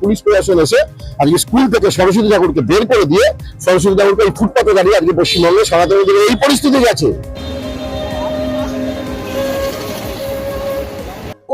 Police প্রশাসন এসে আজকে স্কুল থেকে সরস্বতী ঠাকুরকে বের করে দিয়ে সরস্বতী ঠাকুরকে এই ফুটপাতে দাঁড়িয়ে আজকে পশ্চিমবঙ্গে সনাতন এই পরিস্থিতি গেছে।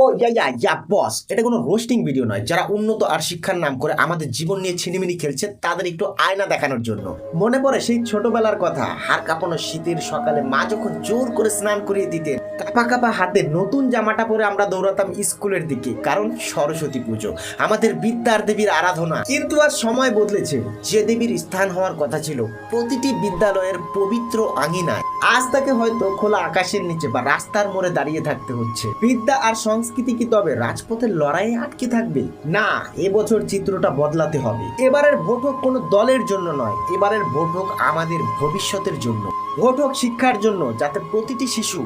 ও ইয়া বস, এটা কোনো রোস্টিং ভিডিও নয়। যারা উন্নত আর শিক্ষার নাম করে আমাদের জীবন নিয়ে ছিনিমিনি খেলছে তাদের একটু আয়না দেখানোর জন্য। মনে পড়ে সেই ছোটবেলার কথা, হাড় কাঁপানো শীতের সকালে মা যখন জোর করে স্নান করিয়ে দিতেন, কাপা কাপা হাতে নতুন জামাটা পরে আমরা দৌড়াতাম স্কুলের দিকে, কারণ সরস্বতী পুজো আমাদের বিদ্যার দেবীর আরাধনা। কিন্তু আজ সময় বদলেছে। যে দেবীর স্থান হওয়ার কথা ছিল প্রতিটি বিদ্যালয়ের পবিত্র আঙিনায়, আজ তাকে হয়তো খোলা আকাশের নিচে বা রাস্তার মোড়ে দাঁড়িয়ে থাকতে হচ্ছে। বিদ্যা আর সংস্কৃতি কি তবে রাজপথের লড়াইয়ে আটকে থাকবে? না, এবছর চিত্রটা বদলাতে হবে। এবারের ভোট হোক কোনো দলের জন্য নয়, এবারের ভোট হোক আমাদের ভবিষ্যতের জন্য। ভোট হোক শিক্ষার জন্য, যাতে প্রতিটি শিশু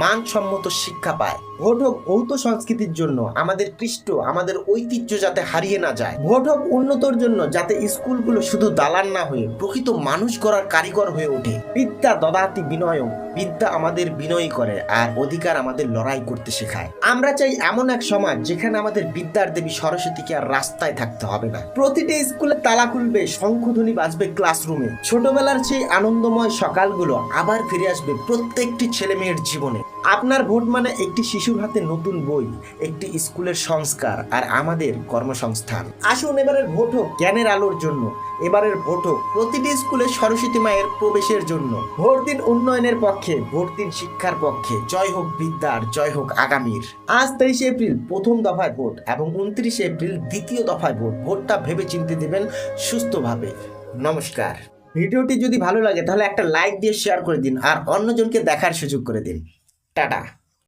মানসম্মত শিক্ষা পায়। ভোট হোক ভৌত সংস্কৃতির জন্য, আমাদের কৃষ্ট আমাদের ঐতিহ্য যাতে হারিয়ে না যায়। ভোট হোক উন্নতর জন্য, যাতে স্কুলগুলো শুধু দালান না হয়ে প্রকৃত মানুষ গড়ার কারিগর হয়ে ওঠে। বিদ্যা দদাতি বিনয়, বিদ্যা আমাদের বিনয়ী করে আর অধিকার আমাদের লড়াই করতে শেখায়। আমরা চাই এমন এক সমাজ যেখানে আমাদের বিদ্যার দেবী সরস্বতীকে আর রাস্তায় থাকতে হবে না। প্রতিটি স্কুলে তালা খুলবে, শঙ্খধ্বনি বাজবে ক্লাসরুমে। ছোটবেলার সেই আনন্দময় সকালগুলো আবার ফিরে আসবে প্রত্যেকটি ছেলে মেয়ের জীবনে। আপনার ভোট মানে একটি শিশুর হাতে নতুন বই, একটি স্কুলের সংস্কার আর আমাদের কর্মসংস্থান। আসুন এবারের ভোট হোক জ্ঞানের আলোর জন্য, এবারের ভোট হোক প্রতিটি স্কুলে সরস্বতী মায়ের প্রবেশের জন্য। ভোট দিন উন্নয়নের পক্ষে, ভোট দিন শিক্ষার পক্ষে। জয় হোক বিদ্যার, জয় হোক আগামীর। আজ 23 এপ্রিল প্রথম দফায় ভোট এবং 29 এপ্রিল দ্বিতীয় দফায় ভোট। ভোটটা ভেবে চিন্তে দেবেন সুস্থভাবে। নমস্কার। ভিডিওটি যদি ভালো লাগে তাহলে একটা লাইক দিয়ে শেয়ার করে দিন আর অন্যজনকে দেখার সুযোগ করে দিন। টাটা।